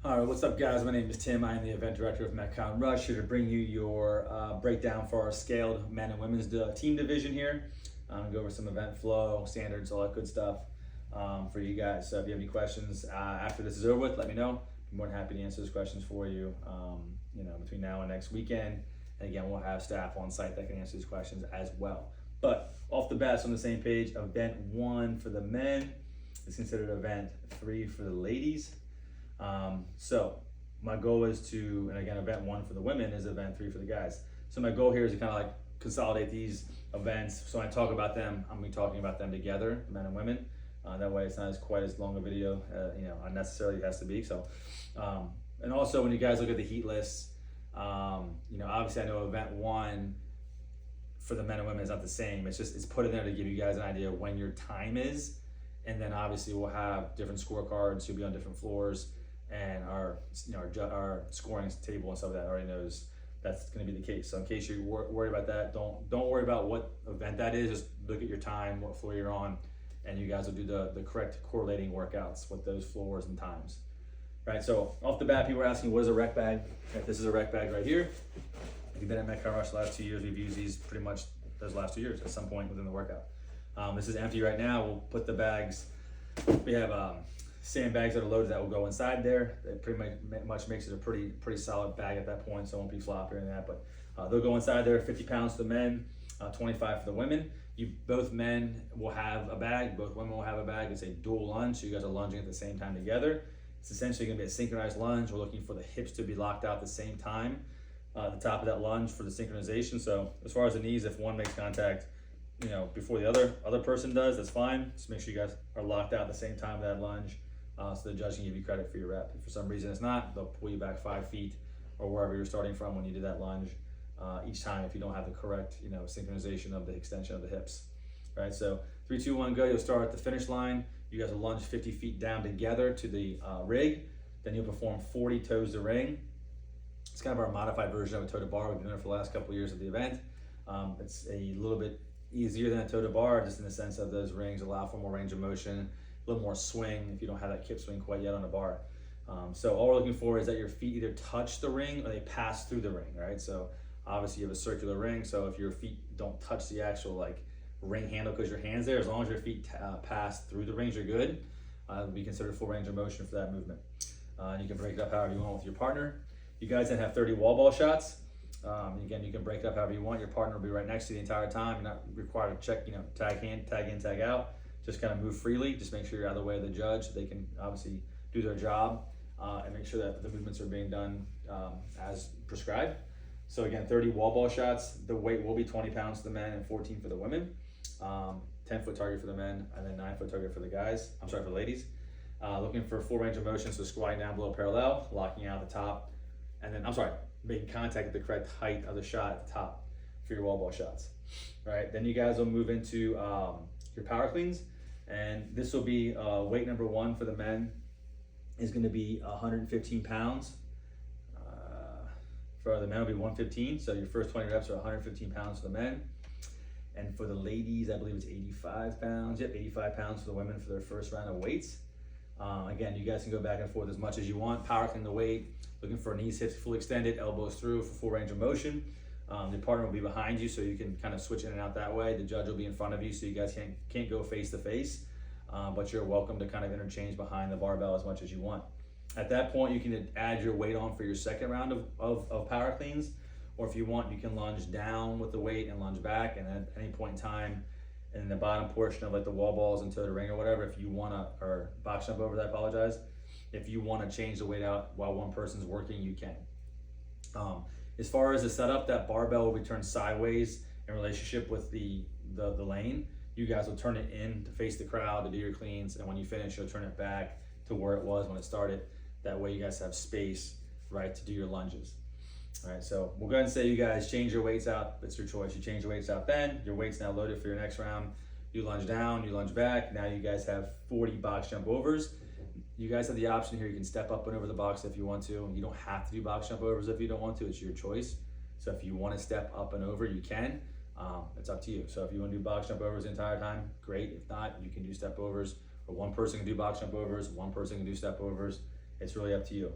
All right, what's up, guys? My name is Tim. I am the event director of Metcon Rush, here to bring you your breakdown for our scaled men and women's team division here. I'm gonna go over some event flow, standards, all that good stuff for you guys. So if you have any questions after this is over with, let me know. I'm more than happy to answer those questions for you. Between now and next weekend. And again, we'll have staff on site that can answer these questions as well. But off the bat, so on the same page, event 1 for the men is considered event 3 for the ladies. So my goal is to, and again, event 1 for the women is event 3 for the guys. So my goal here is to kind of like consolidate these events. So when I talk about them, I'm gonna be talking about them together, men and women. That way it's not as quite as long a video, unnecessarily it has to be. So, and also when you guys look at the heat lists, obviously I know event 1 for the men and women is not the same. It's put in there to give you guys an idea of when your time is. And then obviously we'll have different scorecards. You'll be on different floors, and our scoring table and stuff that already knows that's going to be the case. So in case you're worried about that, don't worry about what event that is. Just look at your time, what floor you're on, and you guys will do the correct correlating workouts with those floors and times. Right. So off the bat, people are asking, what is a rec bag? Right, this is a rec bag right here. If you've been at Metcon Rush the last 2 years, we've used these pretty much those last 2 years at some point within the workout. This is empty right now. We'll put the bags. We have sandbags that are loaded that will go inside there. It pretty much makes it a pretty solid bag at that point, so it won't be floppy or anything like that. But they'll go inside there. 50 pounds for the men, 25 for the women. Both men will have a bag. Both women will have a bag. It's a dual lunge, so you guys are lunging at the same time together. It's essentially going to be a synchronized lunge. We're looking for the hips to be locked out at the same time. The top of that lunge for the synchronization. So as far as the knees, if one makes contact, before the other person does, that's fine. Just make sure you guys are locked out at the same time of that lunge, so the judge can give you credit for your rep. If for some reason it's not, they'll pull you back 5 feet or wherever you're starting from when you did that lunge each time if you don't have the correct synchronization of the extension of the hips. All right, so 3, 2, 1, go. You'll start at the finish line. You guys will lunge 50 feet down together to the rig. Then you'll perform 40 toes to ring. It's kind of our modified version of a toe to bar. We've been doing it for the last couple of years of the event. It's a little bit easier than a toe to bar, just in the sense of those rings allow for more range of motion, a little more swing if you don't have that kip swing quite yet on a bar. So all we're looking for is that your feet either touch the ring or they pass through the ring, right? So obviously you have a circular ring, so if your feet don't touch the actual ring handle because your hand's there, as long as your feet pass through the rings, you're good. It'll be considered full range of motion for that movement. And you can break it up however you want with your partner. You guys then have 30 wall ball shots. Again, you can break it up however you want. Your partner will be right next to you the entire time. You're not required to check, tag in, tag out. Just kind of move freely. Just make sure you're out of the way of the judge so they can obviously do their job and make sure that the movements are being done as prescribed. So again, 30 wall ball shots. The weight will be 20 pounds for the men and 14 for the women. 10-foot target for the men and then 9-foot target for the ladies. Looking for full range of motion, so squatting down below parallel, locking out the top, and then, making contact at the correct height of the shot at the top for your wall ball shots. All right, then you guys will move into your power cleans, and this will be weight number 1 for the men is going to be 115 pounds. For the men, will be 115. So your first 20 reps are 115 pounds for the men, and for the ladies, I believe it's 85 pounds. Yep, 85 pounds for the women for their first round of weights. Again, you guys can go back and forth as much as you want. Power clean the weight. Looking for knees, hips fully extended, elbows through for full range of motion. The partner will be behind you, so you can kind of switch in and out that way. The judge will be in front of you, so you guys can't go face to face, but you're welcome to kind of interchange behind the barbell as much as you want. At that point, you can add your weight on for your second round of power cleans, or if you want, you can lunge down with the weight and lunge back, and at any point in time, in the bottom portion of the wall balls and toe to ring or whatever, if you want to, or box jump over that, I apologize. If you want to change the weight out while one person's working, you can. As far as the setup, that barbell will be turned sideways in relationship with the lane. You guys will turn it in to face the crowd to do your cleans, and when you finish, you'll turn it back to where it was when it started. That way you guys have space, right, to do your lunges. All right, so we'll go ahead and say you guys change your weights out. It's your choice. You change your weights out then. Your weight's now loaded for your next round. You lunge down, you lunge back. Now you guys have 40 box jump overs. You guys have the option here. You can step up and over the box if you want to. You don't have to do box jump overs if you don't want to. It's your choice. So if you want to step up and over, you can. It's up to you. So if you want to do box jump overs the entire time, great. If not, you can do step overs. Or one person can do box jump overs, one person can do step overs. It's really up to you.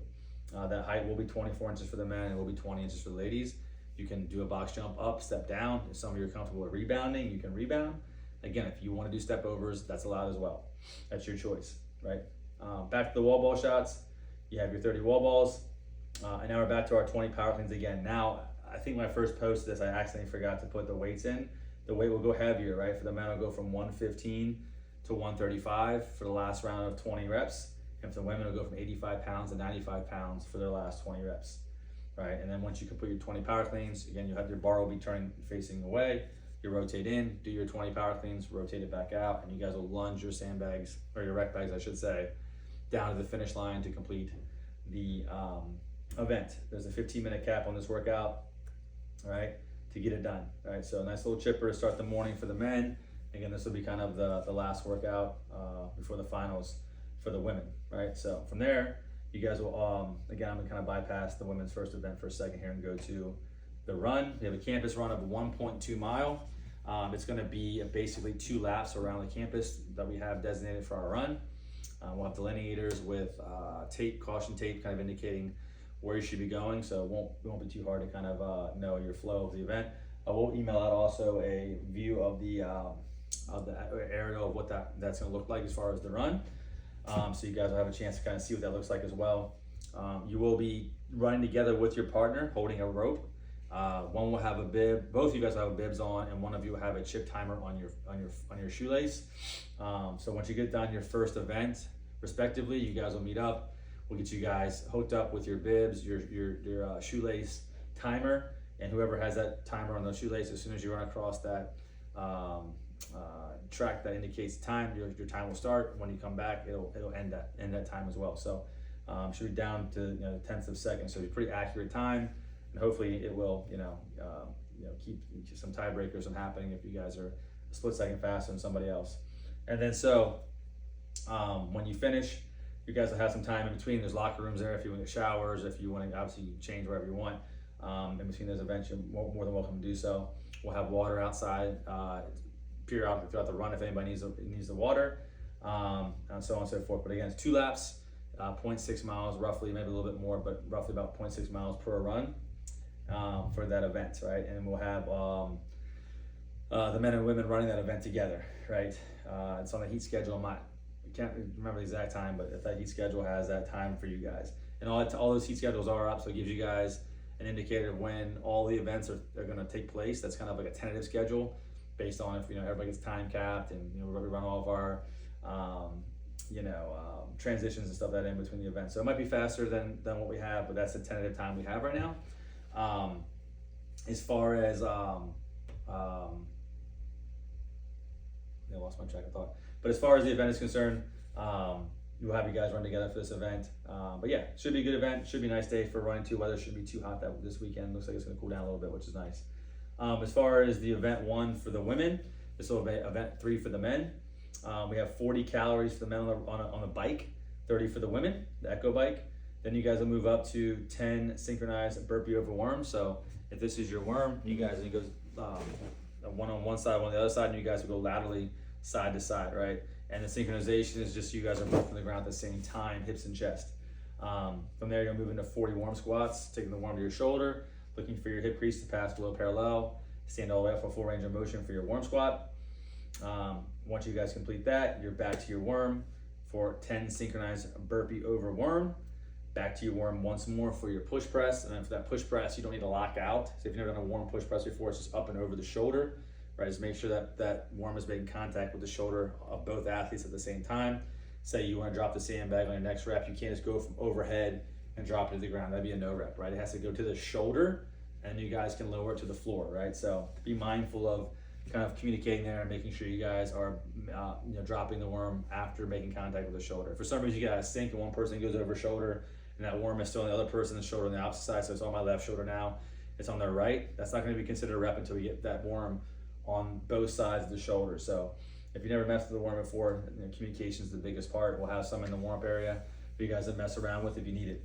That height will be 24 inches for the men, and it will be 20 inches for the ladies. You can do a box jump up, step down. If some of you are comfortable with rebounding, you can rebound. Again, if you want to do step overs, that's allowed as well. That's your choice, right? Back to the wall ball shots. You have your 30 wall balls. And now we're back to our 20 power cleans again. Now, I think when I first posted this, I accidentally forgot to put the weights in. The weight will go heavier, right? For the men, it'll go from 115 to 135 for the last round of 20 reps. And for the women, it'll go from 85 pounds to 95 pounds for their last 20 reps, right? And then once you complete your 20 power cleans, again, you'll have your bar will be turning, facing away. You rotate in, do your 20 power cleans, rotate it back out, and you guys will lunge your sandbags, or your rec bags, I should say, down to the finish line to complete the event. There's a 15-minute cap on this workout, right, to get it done, right? So a nice little chipper to start the morning for the men. Again, this will be kind of the last workout before the finals for the women, right? So from there, you guys will, again, I'm gonna kind of bypass the women's first event for a second here and go to the run. We have a campus run of 1.2 mile. It's gonna be basically 2 laps around the campus that we have designated for our run. We'll have delineators with tape, caution tape, kind of indicating where you should be going, so it won't be too hard to kind of know your flow of the event. We'll email out also a view of the aerial of what that's gonna look like as far as the run. So you guys will have a chance to kind of see what that looks like as well. You will be running together with your partner, holding a rope. One will have a bib, both of you guys will have bibs on, and one of you will have a chip timer on your shoelace. So once you get done your first event, respectively, you guys will meet up. We'll get you guys hooked up with your bibs, your shoelace timer, and whoever has that timer on the shoelace, as soon as you run across that track that indicates time, your time will start. When you come back, it'll end that time as well. So should be down to tenths of seconds, so it's a pretty accurate time, and hopefully it will keep some tiebreakers from happening if you guys are a split second faster than somebody else. And then so when you finish, you guys will have some time in between. There's locker rooms there if you want to get showers, if you want to obviously change wherever you want. In between those events, you're more than welcome to do so. We'll have water outside periodically throughout the run if anybody needs the water, and so on and so forth. But again, it's 2 laps, 0.6 miles roughly, maybe a little bit more, but roughly about 0.6 miles per run for that event, right? And we'll have the men and women running that event together, right? It's on the heat schedule. I can't remember the exact time, but if that heat schedule has that time for you guys. And all those heat schedules are up, so it gives you guys an indicator of when all the events are going to take place. That's kind of like a tentative schedule based on if everybody gets time capped, and we run all of our transitions and stuff that in between the events. So it might be faster than what we have, but that's the tentative time we have right now. As far as I lost my track of thought. But as far as the event is concerned, we'll have you guys run together for this event. But yeah, should be a good event. Should be a nice day for running too. Weather shouldn't be too hot this weekend. Looks like it's going to cool down a little bit, which is nice. As far as the event 1 for the women, this will be event 3 for the men. We have 40 calories for the men on the bike, 30 for the women, the Echo bike. Then you guys will move up to 10 synchronized burpee over worm. So if this is your worm, you guys will go one on one side, one on the other side, and you guys will go laterally side to side, right? And the synchronization is just you guys are both on the ground at the same time, hips and chest. From there, you're moving to 40 worm squats, taking the worm to your shoulder, looking for your hip crease to pass below parallel, stand all the way up for full range of motion for your worm squat. Once you guys complete that, you're back to your worm for 10 synchronized burpee over worm. Back to your worm once more for your push press. And then for that push press, you don't need to lock out. So if you've never done a worm push press before, it's just up and over the shoulder, right? Just make sure that worm is making contact with the shoulder of both athletes at the same time. Say you want to drop the sandbag on your next rep, you can't just go from overhead and drop it to the ground. That'd be a no rep, right? It has to go to the shoulder, and you guys can lower it to the floor, right? So be mindful of kind of communicating there and making sure you guys are dropping the worm after making contact with the shoulder. For some reason, you got a sink and one person goes over shoulder, and that worm is still on the other person's shoulder on the opposite side, so it's on my left shoulder now. It's on their right. That's not going to be considered a rep until we get that worm on both sides of the shoulder. So if you never messed with the worm before, communication is the biggest part. We'll have some in the warm-up area for you guys to mess around with if you need it.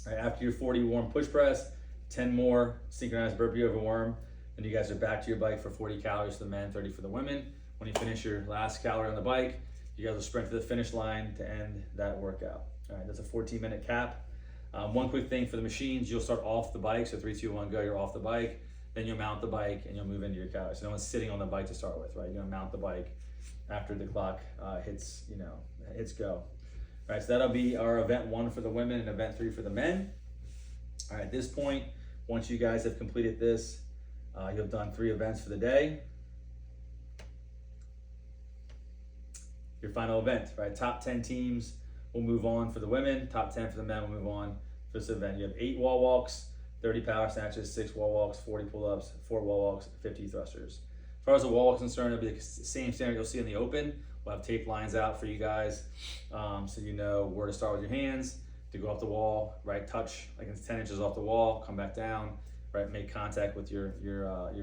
All right, after your 40 worm push press, 10 more synchronized burpee over worm, and you guys are back to your bike for 40 calories for the men, 30 for the women. When you finish your last calorie on the bike, you guys will sprint to the finish line to end that workout. All right, that's a 14-minute cap. One quick thing for the machines, you'll start off the bike. So 3, 2, 1, go, you're off the bike. Then you'll mount the bike and you'll move into your couch. So no one's sitting on the bike to start with, right? You're gonna mount the bike after the clock hits go. All right, so that'll be our event 1 for the women and event 3 for the men. All right, at this point, once you guys have completed this, you've done 3 events for the day. Your final event, right? Top 10 teams will move on for the women. Top 10 for the men will move on for this event. You have 8 wall walks, 30 power snatches, 6 wall walks, 40 pull-ups, 4 wall walks, 50 thrusters. As far as the wall walk is concerned, it'll be the same standard you'll see in the open. We'll have tape lines out for you guys, so you know where to start with your hands, to go off the wall, right? Touch like it's 10 inches off the wall, come back down, right? Make contact with your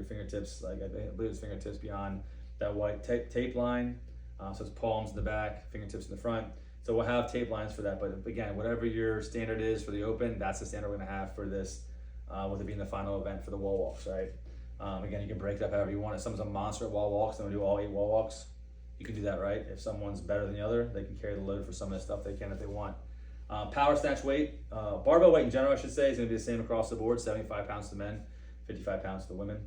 fingertips, like I believe it's fingertips beyond that white tape line. So it's palms in the back, fingertips in the front. So we'll have tape lines for that. But again, whatever your standard is for the open, that's the standard we're gonna have for this, with it being the final event for the wall walks, right? Again, you can break it up however you want. If someone's a monster at wall walks, then we'll do all 8 wall walks. You can do that, right? If someone's better than the other, they can carry the load for some of the stuff they can if they want. Power snatch weight, barbell weight in general, I should say, is gonna be the same across the board. 75 pounds to men, 55 pounds to the women.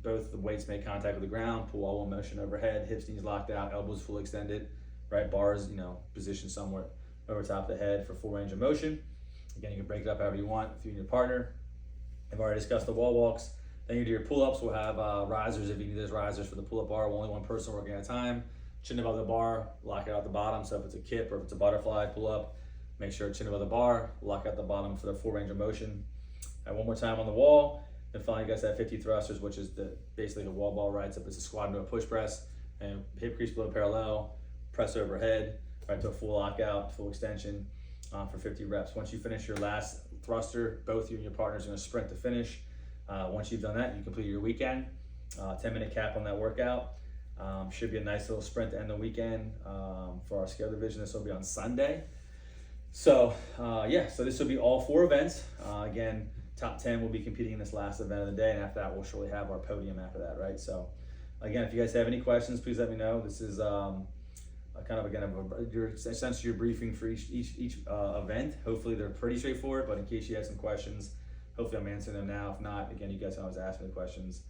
Both the weights make contact with the ground, pull all one motion overhead, hips, knees locked out, elbows fully extended, right? Bars, positioned somewhere over top of the head for full range of motion. Again, you can break it up however you want if you and your partner. I've already discussed the wall walks. Then you do your pull-ups. We'll have risers if you need those risers for the pull-up bar. Only one person working at a time. Chin above the bar, lock it out the bottom. So if it's a kip or if it's a butterfly pull-up, make sure chin above the bar, lock out the bottom for the full range of motion. And one more time on the wall. Then finally, you guys have 50 thrusters, which is basically the wall ball, right? Except it's a squat into a push press, and hip crease below parallel, press overhead, right to a full lockout, full extension for 50 reps. Once you finish your last thruster, both you and your partners are gonna sprint to finish. Once you've done that, you complete your weekend. 10-minute cap on that workout. Should be a nice little sprint to end the weekend for our scale division. This will be on Sunday. So so this will be all 4 events. Again, top 10 will be competing in this last event of the day, and after that, we'll surely have our podium after that, right? So again, if you guys have any questions, please let me know. This is essentially your briefing for each event. Hopefully they're pretty straightforward, but in case you have some questions, hopefully I'm answering them now. If not, again, you guys can always ask me the questions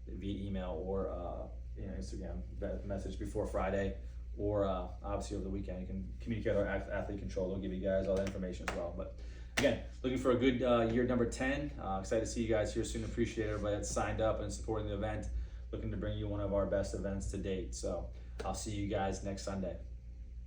via email or Instagram message before Friday, or obviously over the weekend. You can communicate with our athlete control. They'll give you guys all the information as well. But again, looking for a good year number 10. Excited to see you guys here soon. Appreciate everybody that's signed up and supporting the event. Looking to bring you one of our best events to date. So I'll see you guys next Sunday.